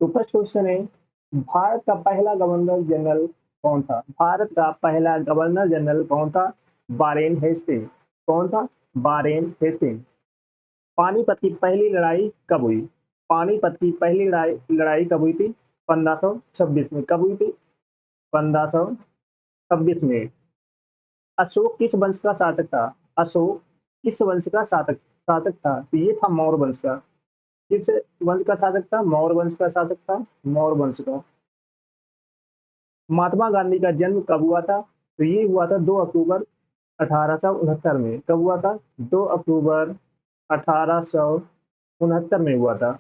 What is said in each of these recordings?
तो first question है, भारत का पहला गवर्नर जनरल कौन था? भारत का पहला गवर्नर जनरल कौन था? Warren Hasting. कौन था? Warren Hasting. पानीपत की पहली लड़ाई कब हुई? पानीपत की पहली लड़ाई कब हुई थी? 1526 में। कब हुई थी? 1526 में। अशोक किस वंश का शासक था? अशोक किस वंश का शासक था? तो ये था मौर्य वंश का। किस वंश का शासक था? मौर्य वंश का शासक था, मौर्य वंश का। महात्मा गांधी का जन्म कब हुआ था? तो ये हुआ था 2 अक्टूबर 1869 में। कब हुआ था? 2 अक्टूबर 1869 में हुआ था।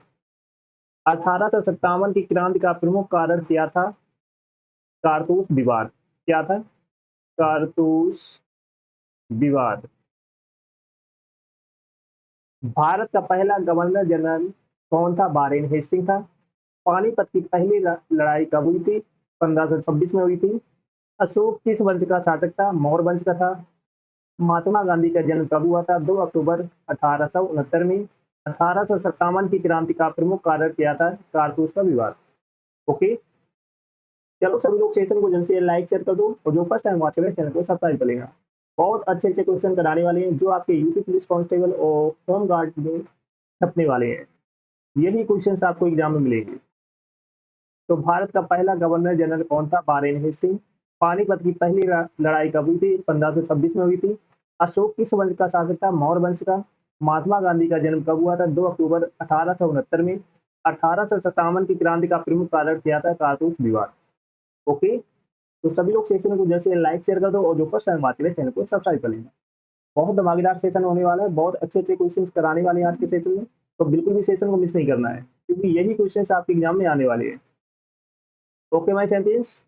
1857 की क्रांति का प्रमुख कारण क्या था? कारतूस विवाद। क्या था? कारतूस विवाद। भारत का पहला गवर्नर जनरल कौन था? वारेन हेस्टिंग था। पानीपत की पहली लड़ाई कब हुई थी? 1526 में हुई थी। अशोक किस वंश का शासक था? मौर्य वंश का था। महात्मा गांधी का जन्म कब हुआ था? 2 अक्टूबर 1869 में। 1857 की क्रांति का प्रमुख कारण क्या था? कारतूस का विवाद। ओके, चलो सभी लोग सेशन को जल्द से लाइक शेयर कर दो, और जो फर्स्ट टाइम वॉच करें चैनल को सब्सक्राइब कर लेना। बहुत अच्छे अच्छे क्वेश्चन कराने वाले हैं जो आपके यूपी पुलिस कांस्टेबल और होम गार्ड में छपने वाले हैं। यही क्वेश्चन आपको एग्जाम में मिलेंगे। तो भारत का पहला गवर्नर जनरल कौन था? Warren Hasting. पानीपत की पहली लड़ाई कब हुई थी? 1526 में हुई थी। अशोक किस वंश का शासक था? मौर्य वंश का। महात्मा गांधी का जन्म कब हुआ था? 2 अक्टूबर 1869 में। 1857 की क्रांति का प्रमुख कारण क्या था? कारतूस विवाद। ओके, तो सभी लोग सेशन को जैसे लाइक शेयर कर दो, और जो फर्स्ट टाइम बात करें चैनल को सब्सक्राइब कर लेना। बहुत धमाकेदार सेशन होने वाला है, बहुत अच्छे अच्छे क्वेश्चन कराने वाले हैं आज के सेशन में। तो बिल्कुल भी सेशन को मिस नहीं करना है, क्योंकि यही क्वेश्चन आपके एग्जाम में आने वाले हैं। Okay my champions.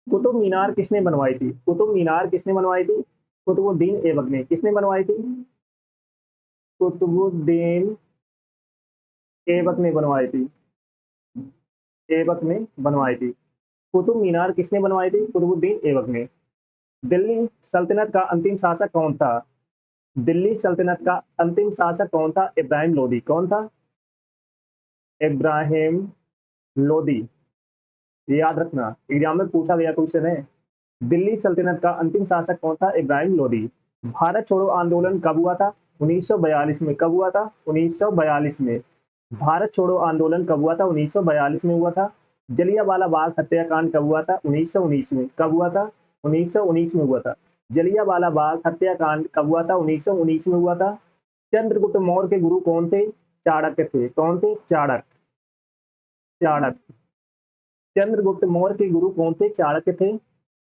Qutub Minar किसने बनवाई थी? कुतुब मीनार किसने बनवाई थी? कुतुबुद्दीन ऐबक ने। किसने बनवाई थी? कुतुबुद्दीन ऐबक ने बनवाई थी। ऐबक ने बनवाई थी। कुतुब मीनार किसने बनवाई थी? कुतुबुद्दीन ऐबक ने। दिल्ली सल्तनत का अंतिम शासक कौन था? दिल्ली सल्तनत का अंतिम शासक कौन था? इब्राहिम लोदी। कौन था? इब्राहिम लोदी। ये याद रखना, एग्जाम में पूछा गया क्वेश्चन है। दिल्ली सल्तनत का अंतिम शासक कौन था? इब्राहिम लोदी। भारत छोड़ो आंदोलन कब हुआ था? 1942 में। कब हुआ था? 1942 में। भारत छोड़ो आंदोलन कब हुआ था? 1942 में हुआ था। जलियांवाला बाग हत्याकांड कब हुआ था? 1919 में। कब हुआ था? 1919 में हुआ था। जलियांवाला बाग हत्याकांड कब हुआ था? 1919 में हुआ था। चंद्रगुप्त मौर्य के गुरु कौन थे? चाणक्य थे। कौन थे? चाणक्य। चाणक्य। चंद्रगुप्त मौर्य के गुरु कौन थे? चाणक्य थे।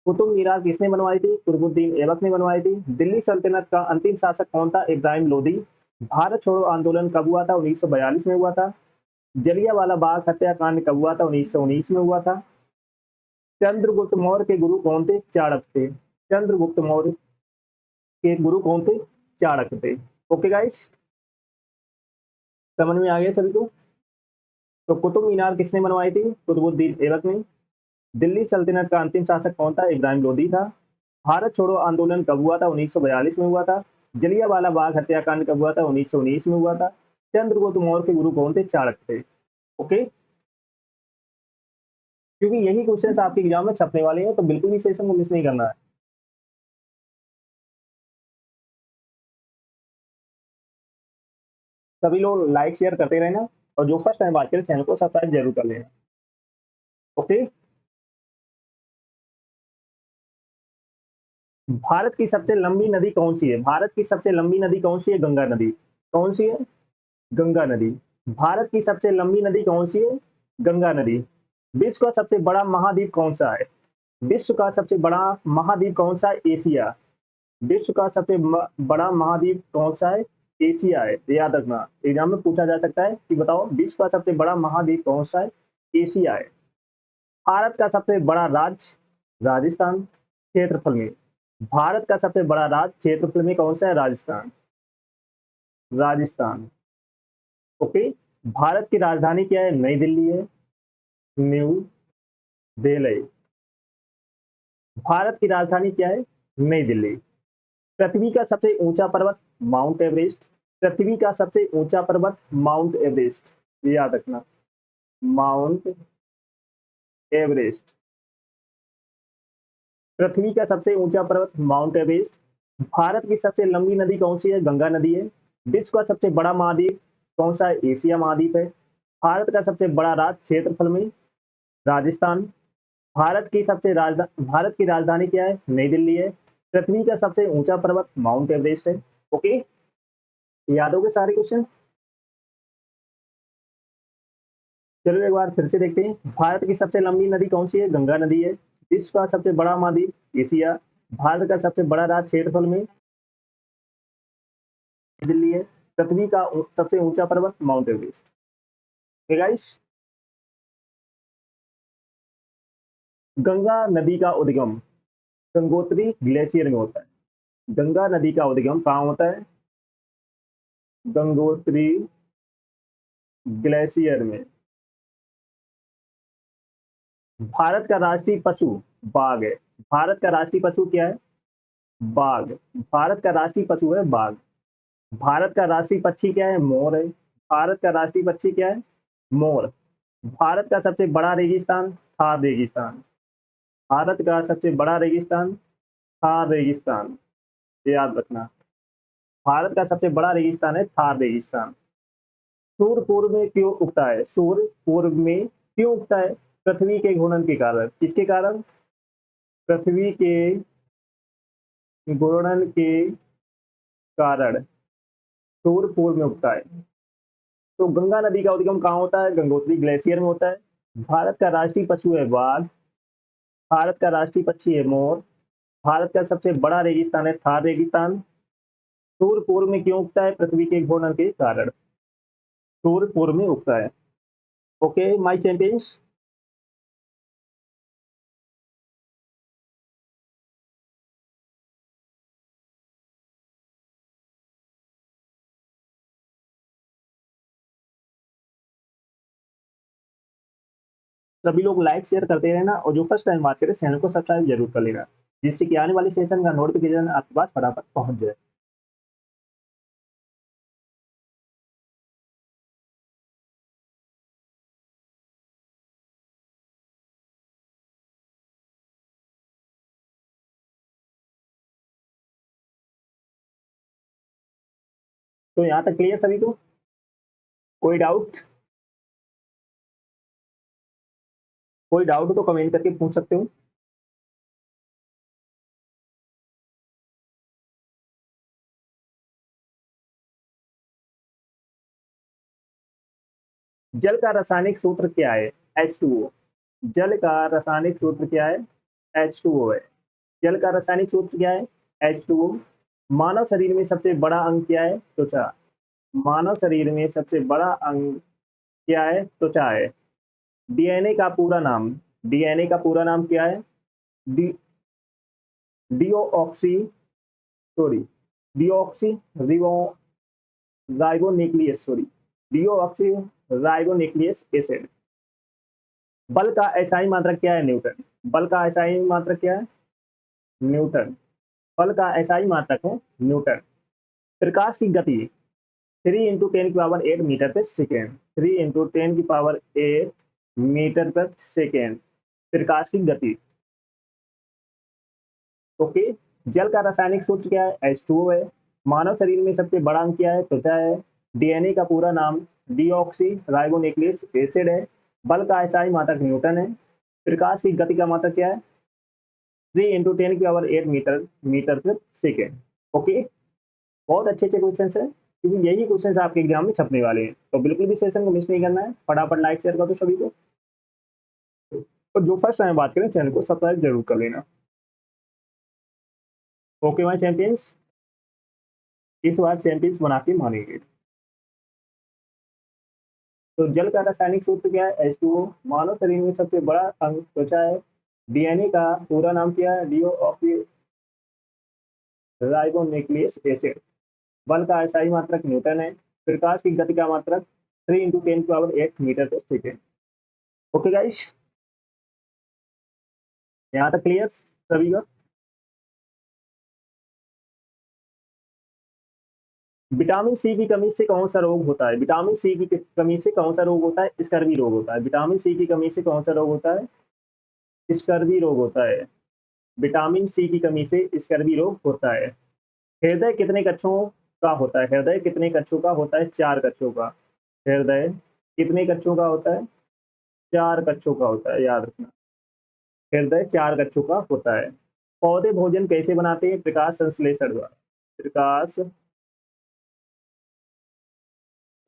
कुतुब मीनार किसने बनवाई थी? कुतुबुद्दीन ऐबक ने बनवाई थी। दिल्ली सल्तनत का अंतिम शासक कौन था? इब्राहिम लोदी। भारत छोड़ो आंदोलन कब हुआ था? 1942 में हुआ था। जलियांवाला बाग हत्याकांड कब हुआ था? 1919 में हुआ था। चंद्रगुप्त मौर्य के गुरु कौन थे? चाणक्य थे। चंद्रगुप्त मौर्य के गुरु कौन थे? चाणक्य थे। ओके गाइस, समझ में आ गया सभी को? तो कुतुब मीनार किसने बनवाई थी? कुतुबुद्दीन ऐबक ने। दिल्ली सल्तनत का अंतिम शासक कौन था? इब्राहिम लोदी था। भारत छोड़ो आंदोलन कब हुआ था? 1942 में हुआ था। जलियांवाला बाग हत्याकांड कब हुआ था? 1919 में हुआ था। चंद्रगुप्त मौर्य के गुरु कौन थे? चाणक्य थे। ओके, क्योंकि यही क्वेश्चन आपके एग्जाम में छपने वाले हैं, तो बिल्कुल भी सेशन को मिस नहीं करना है। सभी लोग लाइक शेयर करते रहना, और जो फर्स्ट टाइम बात करें चैनल को सब्सक्राइब जरूर कर लेना। ओके, भारत की सबसे लंबी नदी कौन सी है? भारत की सबसे लंबी नदी कौन सी है? गंगा नदी। कौन सी है? गंगा नदी। भारत की सबसे लंबी नदी कौन सी है? गंगा नदी। विश्व का सबसे बड़ा महाद्वीप कौन सा है? विश्व का सबसे बड़ा महाद्वीप कौन सा है? एशिया। विश्व का सबसे बड़ा महाद्वीप कौन सा है? एशिया है। याद रखना, एग्जाम में पूछा जा सकता है कि बताओ विश्व का सबसे बड़ा महाद्वीप कौन सा है? एशिया है। भारत का सबसे बड़ा राज्य राजस्थान क्षेत्रफल में। भारत का सबसे बड़ा राज्य क्षेत्रफल में कौन सा है? राजस्थान। राजस्थान। ओके, भारत की राजधानी क्या है? नई दिल्ली है। न्यू दिल्ली। भारत की राजधानी क्या है? नई दिल्ली। पृथ्वी का सबसे ऊंचा पर्वत माउंट एवरेस्ट। पृथ्वी का सबसे ऊंचा पर्वत माउंट एवरेस्ट, ये याद रखना, माउंट एवरेस्ट। पृथ्वी का सबसे ऊंचा पर्वत माउंट एवरेस्ट। भारत की सबसे लंबी नदी कौन सी है? गंगा नदी है। विश्व का सबसे बड़ा महाद्वीप कौन सा है? एशिया महाद्वीप है। भारत का सबसे बड़ा राज्य क्षेत्रफल में? राजस्थान। भारत की राजधानी क्या है? नई दिल्ली है। पृथ्वी का सबसे ऊंचा पर्वत माउंट एवरेस्ट है। ओके, याद हो गए सारे क्वेश्चन? चलो एक बार फिर से देखते हैं। भारत की सबसे लंबी नदी कौन सी है? गंगा नदी है। विश्व का सबसे बड़ा महाद्वीप एशिया। भारत का सबसे बड़ा राज्य क्षेत्रफल में? दिल्ली है। पृथ्वी का सबसे ऊंचा पर्वत माउंट एवरेस्ट। गाइस, गंगा नदी का उद्गम गंगोत्री ग्लेशियर में होता है। गंगा नदी का उद्गम कहाँ होता है? गंगोत्री ग्लेशियर में। भारत का राष्ट्रीय पशु बाघ है। भारत का राष्ट्रीय पशु क्या है? बाघ। भारत का राष्ट्रीय पशु है बाघ। भारत का राष्ट्रीय पक्षी क्या है? मोर है। भारत का राष्ट्रीय पक्षी क्या है? मोर। भारत का सबसे बड़ा रेगिस्तान थार रेगिस्तान। भारत का सबसे बड़ा रेगिस्तान थार रेगिस्तान, ये याद रखना। भारत का सबसे बड़ा रेगिस्तान है थार रेगिस्तान। सूर्य पूर्व में क्यों उगता है? सूर्य पूर्व में क्यों उगता है? पृथ्वी के घूर्णन के कारण। किसके कारण? पृथ्वी के घूर्णन के कारण सूर्य पूर्व में उगता है। तो गंगा नदी का उद्गम कहाँ होता है? गंगोत्री ग्लेशियर में होता है। भारत का राष्ट्रीय पशु है बाघ। भारत का राष्ट्रीय पक्षी है मोर। भारत का सबसे बड़ा रेगिस्तान है थार रेगिस्तान। सूर्य पूर्व में क्यों उगता है? पृथ्वी के घूर्णन के कारण सूर्य पूर्व में उगता है। Okay my champions. सभी लोग लाइक शेयर करते रहना और जो फर्स्ट टाइम बात करें चैनल को सब्सक्राइब जरूर कर लेना, जिससे कि आने वाले सेशन का नोटिफिकेशन आपके पास फटाफट पहुंच जाए। तो यहाँ तक क्लियर सभी को? कोई डाउट? कोई डाउट हो तो कमेंट करके पूछ सकते हो। जल का रासायनिक सूत्र क्या है? H2O। जल का रासायनिक सूत्र क्या है? H2O है। जल का रासायनिक सूत्र क्या है? H2O। मानव शरीर में सबसे बड़ा अंग क्या है? त्वचा। मानव शरीर में सबसे बड़ा अंग क्या है? त्वचा है। डीएनए का पूरा नाम, डीएनए का पूरा नाम क्या है? D deoxy sorry deoxy ribo ribonucleic sorry deoxy ribonucleic acid. बल का एसआई मात्रक क्या है? न्यूटन। बल का एसआई मात्रक क्या है? न्यूटन। बल का एसआई मात्रक है न्यूटन। प्रकाश की गति 3 × 10⁸ मीटर पर सेकेंड। 3 × 10⁸ मीटर पर सेकेंड प्रकाश की गति। ओके। जल का रासायनिक सूत्र क्या है? H2O है। मानव शरीर में सबसे बड़ा अंग क्या है? त्वचा है। डीएनए का पूरा नाम डीऑक्सी राइबोन्यूक्लियस एसिड है। बल का एसआई मात्रक न्यूटन है। प्रकाश की गति का मात्रक क्या है? 3 × 10⁸ मीटर मीटर पर सेकेंड। ओके, बहुत अच्छे अच्छे क्वेश्चन है, क्योंकि यही क्वेश्चन आपके एग्जाम में छपने वाले हैं। तो बिल्कुल भी सेशन को मिस नहीं करना है, फटाफट लाइक शेयर कर दो सभी को। और जो फर्स्ट टाइम बात करें चैनल को सब्सक्राइब जरूर कर लेना। ओके माय चैंपियंस, इस बार चैंपियंस बना के मानेंगे। तो जल का रासायनिक सूत्र क्या है? H2O। मानव शरीर में सबसे बड़ा अंग त्वचा है। डीएनए का पूरा नाम क्या है? Deoxy ribonuclease acid. बल का एसआई मात्रक न्यूटन है। प्रकाश की गति का मात्रक 3 × 10⁸ मीटर पर सेकेंड। ओके गाइस, यहाँ तक क्लियर सभी का? विटामिन सी की कमी से कौन सा रोग होता है? विटामिन सी की कमी से कौन सा रोग होता है? स्कर्वी रोग होता है। विटामिन सी की कमी से कौन सा रोग होता है? स्कर्वी रोग होता है। विटामिन सी की कमी से स्कर्वी रोग होता है। हृदय कितने कक्षों का होता है? हृदय कितने कक्षों का होता है? 4 कक्षों का। हृदय कितने कक्षों का होता है? 4 कक्षों का होता है, याद रखना। हृदय 4 कक्षों का होता है। पौधे भोजन कैसे बनाते हैं? प्रकाश संश्लेषण द्वारा। प्रकाश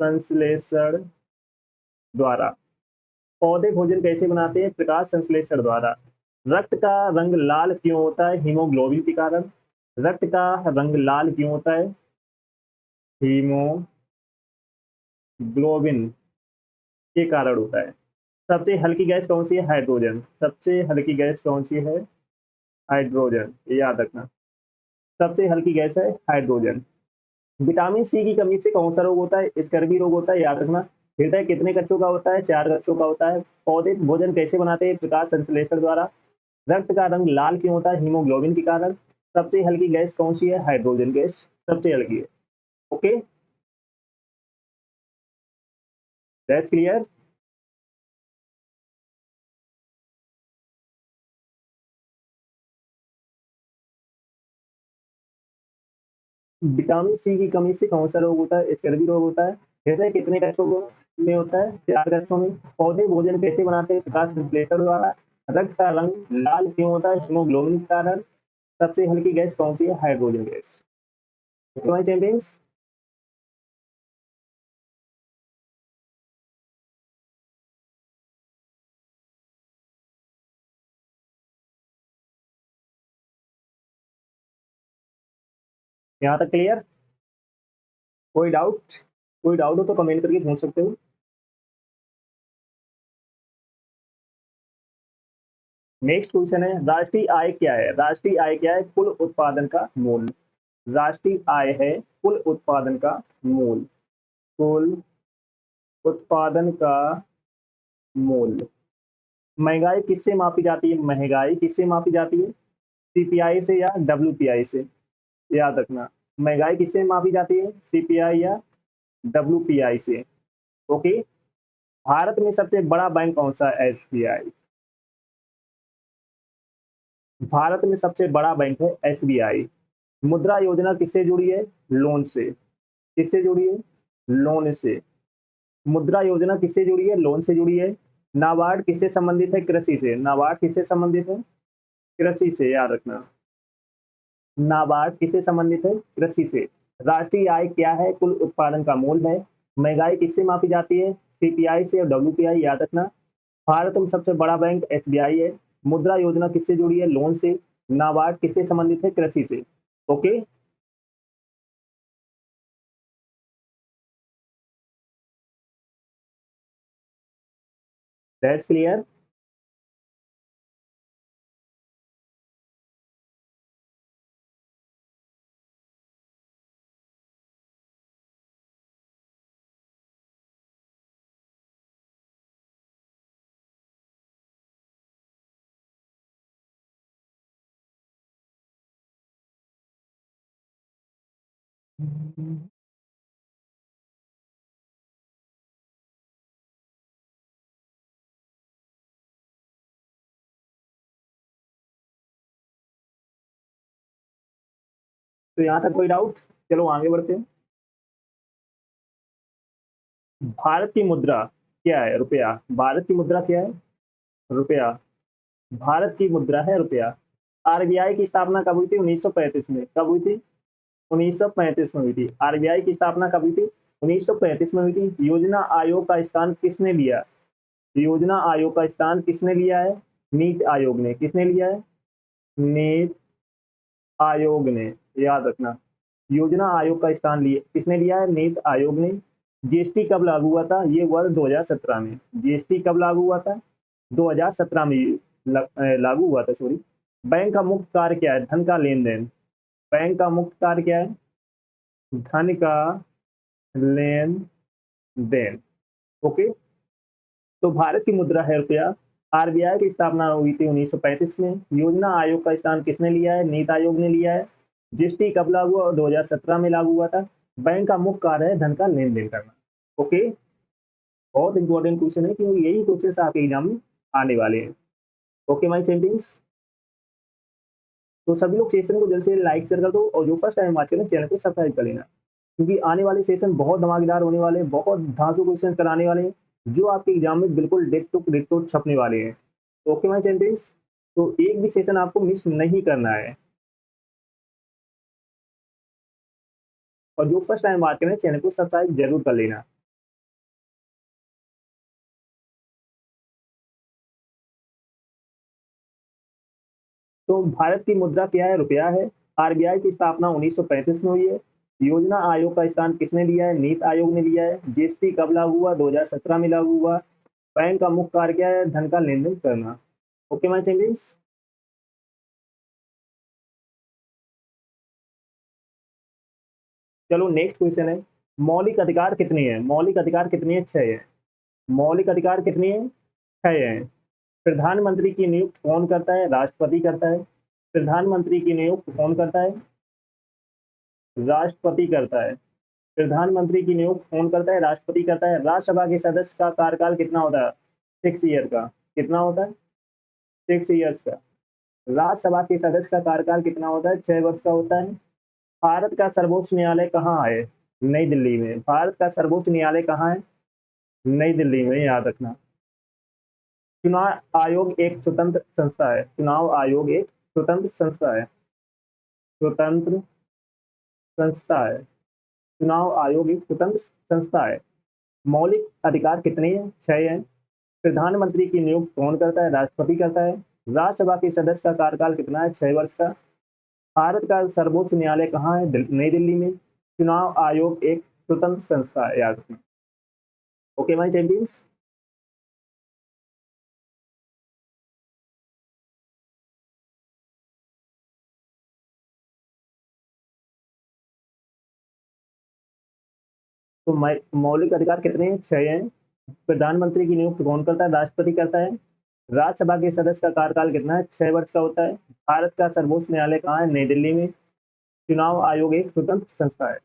संश्लेषण द्वारा। पौधे भोजन कैसे बनाते हैं? प्रकाश संश्लेषण द्वारा। रक्त का रंग लाल क्यों होता है? हीमोग्लोबिन के कारण। रक्त का रंग लाल क्यों होता है? हीमोग्लोबिन के कारण होता है। सबसे हल्की गैस कौन सी है? हाइड्रोजन। सबसे हल्की गैस कौन सी है? हाइड्रोजन, ये याद रखना। सबसे हल्की गैस है हाइड्रोजन। विटामिन सी की कमी से कौन सा रोग होता है? स्कर्वी रोग होता है, याद रखना। हृदय कितने कक्षों का होता है? 4 कक्षों का होता है। पौधे भोजन कैसे बनाते हैं? प्रकाश संश्लेषण द्वारा। रक्त का रंग लाल क्यों होता है? हीमोग्लोबिन के कारण। सबसे हल्की गैस कौन सी है? हाइड्रोजन गैस सबसे हल्की है। Okay, that's clear. Vitamin C की कमी से कौन सा रोग होता है? स्कर्वी रोग होता है। हृदय कितने कक्षों में होता है? 4 कक्षों में। पौधे भोजन कैसे बनाते हैं? प्रकाश संश्लेषण द्वारा। रक्त का रंग लाल क्यों होता है? हीमोग्लोबिन के कारण। सबसे हल्की गैस कौन सी है? Hydrogen gas. Okay my champions. यहाँ तक क्लियर? कोई डाउट? कोई डाउट हो तो कमेंट करके पूछ सकते हो। नेक्स्ट क्वेश्चन है, राष्ट्रीय आय क्या है? राष्ट्रीय आय क्या है? कुल उत्पादन का मूल। राष्ट्रीय आय है कुल उत्पादन का मूल। कुल उत्पादन का मूल। महंगाई किससे मापी जाती है? महंगाई किससे मापी जाती है? सीपीआई से या डब्ल्यूपीआई से? याद रखना, महंगाई किससे मापी जाती है? सीपीआई या डब्ल्यूपीआई से। ओके। भारत में सबसे बड़ा बैंक कौन सा है? एसबीआई। भारत में सबसे बड़ा बैंक है एसबीआई। मुद्रा योजना किससे जुड़ी है? लोन से। किससे जुड़ी है? लोन से। मुद्रा योजना किससे जुड़ी है? लोन से जुड़ी है। नाबार्ड किससे संबंधित है? कृषि से। नाबार्ड किससे संबंधित है? कृषि से, याद रखना। नाबार्ड किससे संबंधित है? कृषि से। राष्ट्रीय आय क्या है? कुल उत्पादन का मूल है। महंगाई किससे मापी जाती है? सीपीआई से और डब्ल्यूपीआई, याद रखना। भारत में सबसे बड़ा बैंक एसबीआई है। मुद्रा योजना किससे जुड़ी है? लोन से। नाबार्ड किससे संबंधित है? कृषि से। Okay, that's clear. तो यहाँ तक कोई डाउट? चलो आगे बढ़ते हैं। भारत की मुद्रा क्या है? रुपया। भारत की मुद्रा क्या है? रुपया। भारत की मुद्रा है रुपया। आरबीआई की स्थापना कब हुई थी? 1935 में। कब हुई थी? 1935 में हुई थी। आरबीआई की स्थापना कब हुई थी? 1935 में हुई थी। योजना आयोग का स्थान किसने लिया? योजना आयोग का स्थान किसने लिया है? नीति आयोग ने। किसने लिया है? नीति आयोग ने, याद रखना। योजना आयोग का स्थान लिए किसने लिया है? नीति आयोग ने। जीएसटी कब लागू हुआ था? ये वर्ष 2017 में। जीएसटी कब लागू हुआ था? 2017 में लागू हुआ था, सॉरी। बैंक का मुख्य कार्य क्या है? धन का लेन देन। बैंक का मुख्य कार्य क्या है? धन का लेन देन। ओके। तो भारत की मुद्रा है रुपया। आरबीआई की स्थापना हुई थी 1935 में। योजना आयोग का स्थान किसने लिया है? नीति आयोग ने लिया है। जीएसटी कब लागू हुआ? 2017 में लागू हुआ था। बैंक का मुख्य कार्य है धन का लेन देन करना। ओके, बहुत इंपॉर्टेंट क्वेश्चन है क्योंकि यही क्वेश्चन आपके एग्जाम में आने वाले हैं। ओके माय चैंपियंस, तो सभी लोग सेशन को जल्द से लाइक शेयर कर दो और जो फर्स्ट टाइम बात करें चैनल को सब्सक्राइब कर लेना, क्योंकि आने वाले सेशन बहुत धमाकेदार होने वाले हैं, बहुत धांसू क्वेश्चन कराने वाले हैं जो आपके एग्जाम में बिल्कुल डेट टू छपने वाले हैं। ओके माय चैंपियंस, तो एक भी सेशन आपको मिस नहीं करना है और जो फर्स्ट टाइम बात करें चैनल को सब्सक्राइब जरूर कर लेना। तो भारत की मुद्रा क्या है? रुपया है। आरबीआई की स्थापना 1935 में हुई है। योजना आयोग का स्थान किसने लिया है? नीति आयोग ने लिया है। जीएसटी कब लागू हुआ? 2017 में लागू हुआ। बैंक का मुख्य कार्य क्या है? धन का लेन देन करना। ओके माय चैंपियंस, चलो नेक्स्ट क्वेश्चन है, मौलिक अधिकार कितने हैं? मौलिक अधिकार कितने हैं? 6 है। मौलिक अधिकार कितने हैं? 6 है। प्रधानमंत्री की नियुक्ति कौन करता है? राष्ट्रपति करता है। प्रधानमंत्री की नियुक्ति कौन करता है? राष्ट्रपति करता है। प्रधानमंत्री की नियुक्ति कौन करता है? राष्ट्रपति करता है। राज्यसभा के सदस्य का कार्यकाल कितना होता है? 6 ईयर का। कितना होता है? 6 ईयर्स का। राज्यसभा के सदस्य का कार्यकाल कितना होता है? 6 वर्ष का होता है। भारत का सर्वोच्च न्यायालय कहाँ है? नई दिल्ली में। भारत का सर्वोच्च न्यायालय कहाँ है? नई दिल्ली में, याद रखना। चुनाव आयोग एक स्वतंत्र संस्था है। चुनाव आयोग एक स्वतंत्र संस्था है। स्वतंत्र संस्था है। चुनाव आयोग एक स्वतंत्र संस्था है। मौलिक अधिकार कितने हैं? 6 हैं। प्रधानमंत्री की नियुक्ति कौन करता है? राष्ट्रपति करता है। राज्यसभा के सदस्य का कार्यकाल कितना है? 6 वर्ष का। भारत का सर्वोच्च न्यायालय कहाँ है? नई दिल्ली में। चुनाव आयोग एक स्वतंत्र संस्था है, याद रखना। ओके माय चैंपियंस, तो मौलिक अधिकार कितने हैं? 6 हैं। प्रधानमंत्री की नियुक्ति कौन करता है? राष्ट्रपति करता है। राज्यसभा के सदस्य का कार्यकाल कितना है? 6 वर्ष का होता है। भारत का सर्वोच्च न्यायालय कहाँ है? नई दिल्ली में। चुनाव आयोग एक स्वतंत्र संस्था है।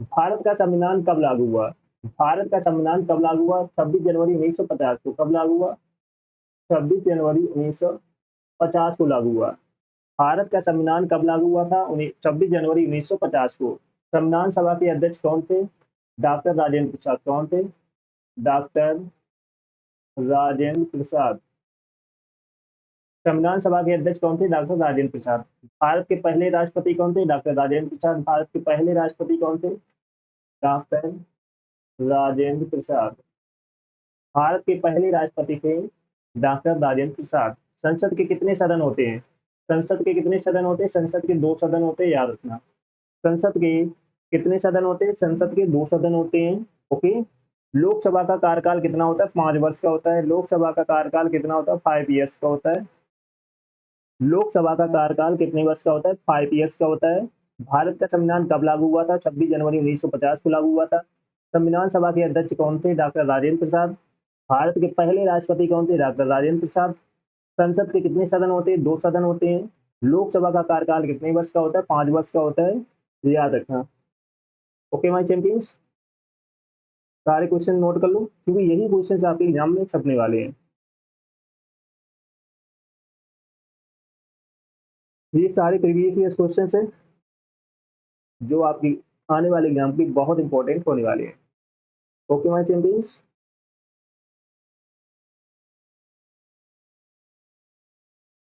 भारत का संविधान कब लागू हुआ? भारत का संविधान कब लागू हुआ? 26 जनवरी 1950 को। कब लागू हुआ? 26 जनवरी 1950 को लागू हुआ। भारत का संविधान कब लागू हुआ था? 26 जनवरी 1950 को। संविधान सभा के अध्यक्ष कौन थे? डॉक्टर राजेंद्र प्रसाद। कौन थे? डॉक्टर राजेंद्र प्रसाद। संविधान सभा के अध्यक्ष कौन थे? डॉक्टर राजेंद्र प्रसाद। भारत के पहले राष्ट्रपति कौन थे? डॉक्टर राजेंद्र प्रसाद। भारत के पहले राष्ट्रपति कौन थे? डॉक्टर राजेंद्र प्रसाद। भारत के पहले राष्ट्रपति थे डॉक्टर राजेंद्र प्रसाद। संसद के कितने सदन होते हैं? संसद के कितने सदन होते हैं? संसद के 2 सदन होते हैं, याद रखना। संसद के कितने सदन होते हैं? संसद के 2 सदन होते हैं। ओके। लोकसभा का कार्यकाल कितना होता है? 5 वर्ष का होता है। लोकसभा का कार्यकाल कितना होता है? 5 ईयर्स का होता है। लोकसभा का कार्यकाल कितने वर्ष का होता है? 5 ईयर्स का होता है। भारत का संविधान कब लागू हुआ था? 26 जनवरी 1950 को लागू हुआ था। संविधान सभा के अध्यक्ष कौन थे? डॉक्टर राजेंद्र प्रसाद। भारत के पहले राष्ट्रपति कौन थे? डॉक्टर राजेंद्र प्रसाद। संसद के कितने सदन होते हैं? 2 सदन होते हैं। लोकसभा का कार्यकाल कितने वर्ष का होता है? 5 वर्ष का होता है, याद रखना। ओके माय चैंपियंस, सारे क्वेश्चन नोट कर लो क्योंकि यही क्वेश्चन आपके एग्जाम में छपने वाले हैं। ये सारे प्रीवियस ईयर क्वेश्चन है जो आपकी आने वाले एग्जाम की बहुत इंपॉर्टेंट होने वाले हैं। ओके माय चैंपियंस,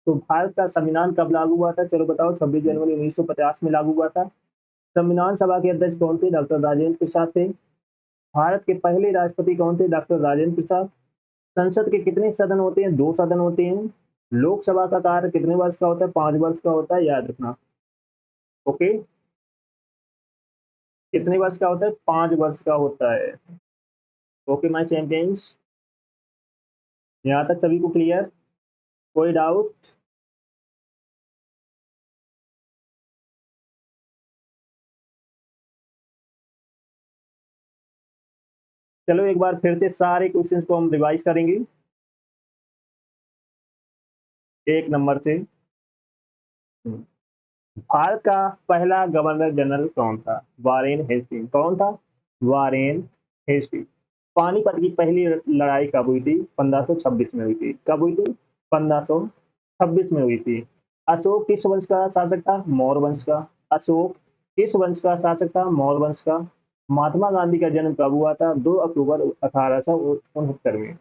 तो भारत का संविधान कब लागू हुआ था? चलो बताओ। 26 जनवरी 1950 में लागू हुआ था। संविधान सभा के अध्यक्ष कौन थे? डॉक्टर राजेंद्र प्रसाद थे। भारत के पहले राष्ट्रपति कौन थे? डॉक्टर राजेंद्र प्रसाद। संसद के कितने सदन होते हैं? 2 सदन होते हैं। लोकसभा का कार्य कितने वर्ष का होता है? 5 वर्ष का होता है, याद रखना। ओके, कितने वर्ष का होता है? 5 वर्ष का होता है। ओके माय चैंपियंस, यहाँ तक सभी को क्लियर? कोई डाउट? चलो एक बार फिर से सारे क्वेश्चंस को हम रिवाइज करेंगे। एक नंबर से। भारत का पहला गवर्नर जनरल कौन था? Warren Hasting. कौन था? Warren Hasting. पानीपत की पहली लड़ाई कब हुई थी? 1526 में हुई थी। कब हुई थी? 1526 में हुई थी। अशोक किस वंश का शासक था? मौर्य वंश का। अशोक किस वंश का शासक था? मौर्य वंश का। महात्मा गांधी का जन्म कब हुआ था? 2 अक्टूबर 1869 में।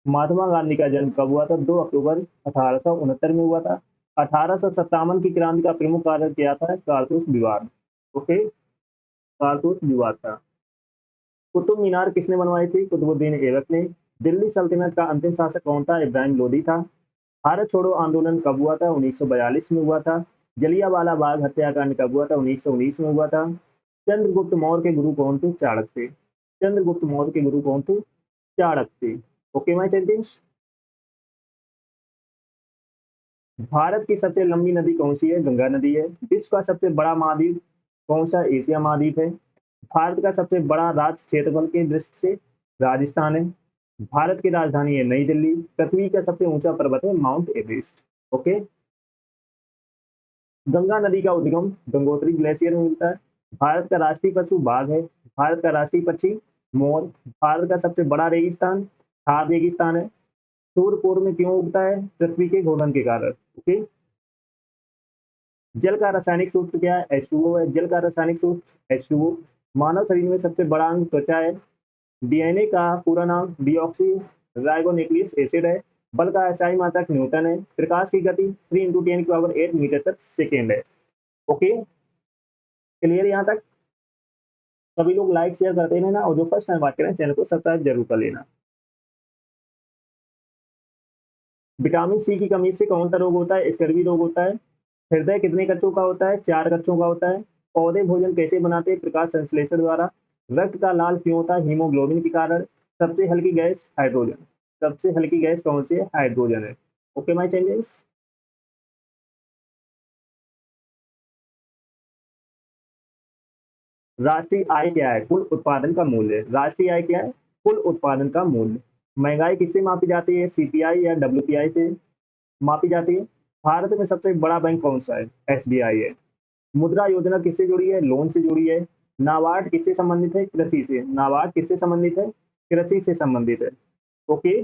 महात्मा गांधी का जन्म कब हुआ था? 2 अक्टूबर 1869 में हुआ था। 1857 की क्रांति का प्रमुख कारण क्या था? कारतूस विवाद। ओके, कारतूस विवाद था। कुतुब मीनार किसने बनवाई थी? कुतुबुद्दीन ऐबक ने। दिल्ली सल्तनत का अंतिम शासक कौन था? इब्राहिम लोदी था। भारत छोड़ो आंदोलन कब हुआ था? 1942 में हुआ था। जलियांवाला बाग हत्याकांड कब हुआ था? 1919 में हुआ था। चंद्रगुप्त मौर्य के गुरु कौन थे? चाणक्य थे। चंद्रगुप्त मौर्य के गुरु कौन थे? चाणक्य थे। Okay my champions. भारत की सबसे लंबी नदी कौन सी है? गंगा नदी है। विश्व का सबसे बड़ा महाद्वीप कौन सा? एशिया महाद्वीप है। भारत का सबसे बड़ा राज्य क्षेत्रफल की दृष्टि से राजस्थान है। भारत की राजधानी है नई दिल्ली। पृथ्वी का सबसे ऊंचा पर्वत है माउंट एवरेस्ट। ओके। गंगा नदी का उद्गम गंगोत्री ग्लेशियर में मिलता है। भारत का राष्ट्रीय पशु बाघ है। भारत का राष्ट्रीय पक्षी मोर। भारत का सबसे बड़ा रेगिस्तान थार रेगिस्तान है। सूर्य पूर्व में क्यों उगता है? पृथ्वी के घूर्णन के कारण। ओके। जल का रासायनिक सूत्र क्या है? H2O है। जल का रासायनिक सूत्र H2O। मानव शरीर में सबसे बड़ा अंग त्वचा है। डीएनए का पूरा नाम डीऑक्सी राइबोन्यूक्लिक एसिड है। बल का एसआई मात्रक न्यूटन है। प्रकाश की गति 3 इंटू 10 की पावर 8 मीटर तक सेकेंड है। ओके, क्लियर यहाँ तक? सभी लोग लाइक शेयर करते रहना और जो फर्स्ट टाइम बात करें चैनल को सब्सक्राइब जरूर कर लेना। विटामिन सी की कमी से कौन सा रोग होता है? स्कर्वी रोग होता है। हृदय कितने कक्षों का होता है? 4 कक्षों का होता है। पौधे भोजन कैसे बनाते हैं? प्रकाश संश्लेषण द्वारा। रक्त का लाल क्यों होता है? हीमोग्लोबिन के कारण। सबसे हल्की गैस हाइड्रोजन। सबसे हल्की गैस कौन सी है? हाइड्रोजन है। Okay my changes. राष्ट्रीय आय क्या है? कुल उत्पादन का मूल्य। राष्ट्रीय आय क्या है? कुल उत्पादन का मूल्य। महंगाई किससे मापी जाती है? सीपीआई या डब्ल्यूपीआई से मापी जाती है। भारत में सबसे बड़ा बैंक कौन सा है? एसबीआई है। मुद्रा योजना किससे जुड़ी है? लोन से जुड़ी है। नाबार्ड किससे संबंधित है? कृषि से। नाबार्ड किससे संबंधित है? कृषि से संबंधित है। ओके।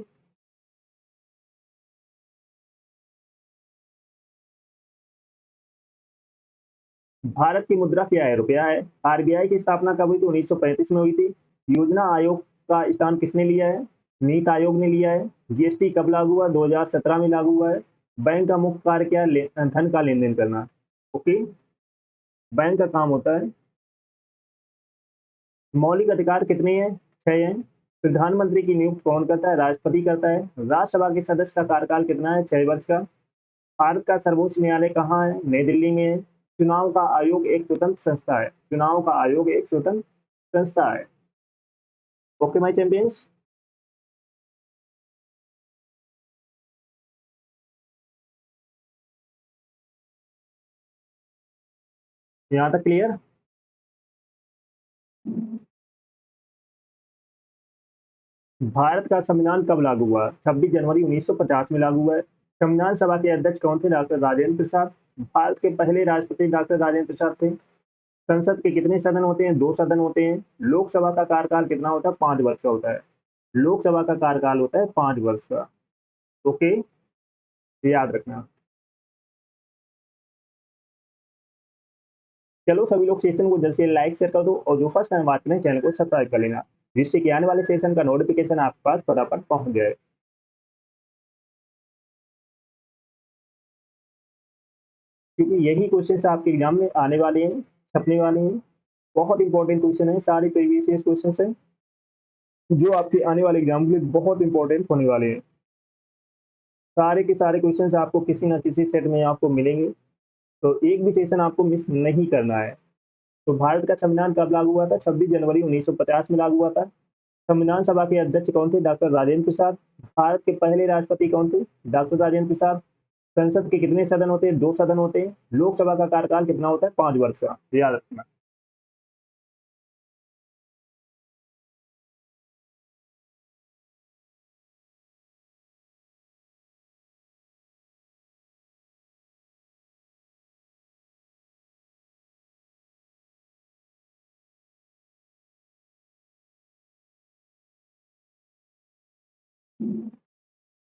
भारत की मुद्रा क्या है? रुपया है। आरबीआई की स्थापना कब हुई थी? 1935 में हुई थी। योजना आयोग का स्थान किसने लिया है? नीति आयोग ने लिया है। जीएसटी कब लागू हुआ? 2017 में लागू हुआ है। बैंक का मुख्य कार्य क्या है? धन का लेन देन करना। ओके। बैंक का काम होता है। मौलिक अधिकार कितने हैं? 6 हैं। प्रधानमंत्री की नियुक्ति कौन करता है? राष्ट्रपति करता है। राज्यसभा के सदस्य का कार्यकाल कितना है? 6 वर्ष का। भारत का सर्वोच्च न्यायालय कहाँ है? नई दिल्ली में है। चुनाव का आयोग एक स्वतंत्र संस्था है। चुनाव का आयोग एक स्वतंत्र संस्था है। Okay my champions. यहाँ तक क्लियर? भारत का संविधान कब लागू हुआ? 26 जनवरी 1950 में लागू हुआ है। संविधान सभा के अध्यक्ष कौन थे? डॉक्टर राजेंद्र प्रसाद। भारत के पहले राष्ट्रपति डॉक्टर राजेंद्र प्रसाद थे। संसद के कितने सदन होते हैं? 2 सदन होते हैं। लोकसभा का कार्यकाल कितना होता है? 5 वर्ष का होता है। लोकसभा का कार्यकाल होता है 5 वर्ष का। ओके, याद रखना। चलो सभी लोग सेशन को जल्द से लाइक शेयर कर दो और जो फर्स्ट टाइम बात करें चैनल को सब्सक्राइब कर लेना, जिससे कि आने वाले सेशन का नोटिफिकेशन आपके पास फटाफट पहुंच जाए। क्योंकि यही क्वेश्चन आपके एग्जाम में आने वाले हैं, छपने वाले हैं। बहुत इंपॉर्टेंट क्वेश्चन है, सारे प्रीवियस क्वेश्चन है जो आपके आने वाले एग्जाम के लिए बहुत इंपॉर्टेंट होने वाले हैं। सारे के सारे क्वेश्चन आपको किसी ना किसी सेट में आपको मिलेंगे, तो एक भी सेशन आपको मिस नहीं करना है। तो भारत का संविधान कब लागू हुआ था? 26 जनवरी 1950 में लागू हुआ था। संविधान सभा के अध्यक्ष कौन थे? डॉक्टर राजेंद्र प्रसाद। भारत के पहले राष्ट्रपति कौन थे? डॉक्टर राजेंद्र प्रसाद। संसद के कितने सदन होते हैं? 2 सदन होते हैं। लोकसभा का कार्यकाल कितना होता है? 5 वर्ष का। याद रखना।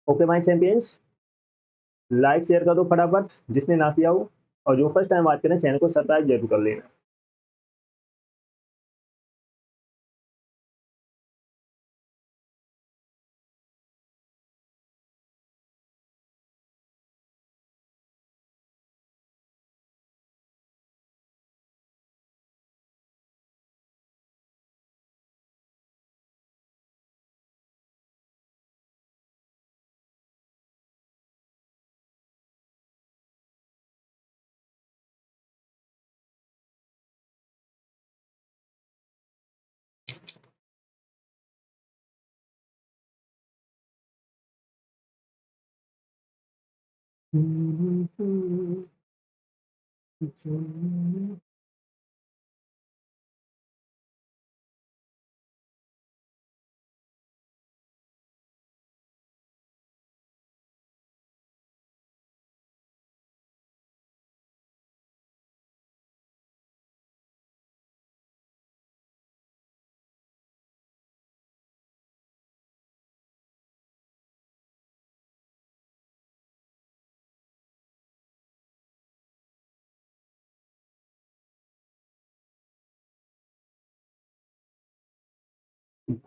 Okay my champions, like share कर दो फटाफट जिसने ना किया हो, और जो फर्स्ट टाइम बात करें चैनल को सब्सक्राइब जरूर कर लेना।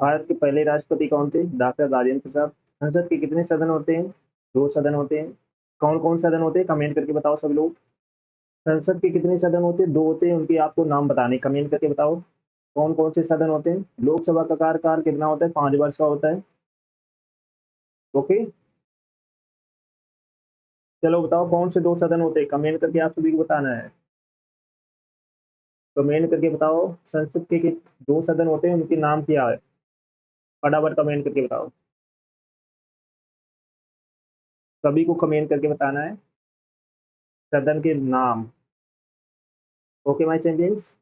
भारत के पहले राष्ट्रपति कौन थे? डॉक्टर राजेंद्र प्रसाद। संसद के कितने सदन होते हैं? दो सदन होते हैं। कौन कौन सदन होते हैं? कमेंट करके बताओ सब लोग। संसद के कितने सदन होते हैं? दो होते हैं, उनके आपको नाम बताने, कमेंट करके बताओ कौन कौन से सदन होते हैं। लोकसभा का कार्यकाल कितना होता है? 5 वर्ष का होता है। ओके, चलो बताओ कौन से दो सदन होते हैं, कमेंट करके आप सभी को बताना है। कमेंट करके बताओ संसद के दो सदन होते हैं, उनके नाम क्या है, फटाफट कमेंट करके बताओ। सभी को कमेंट करके बताना है सदन के नाम। Okay my champions,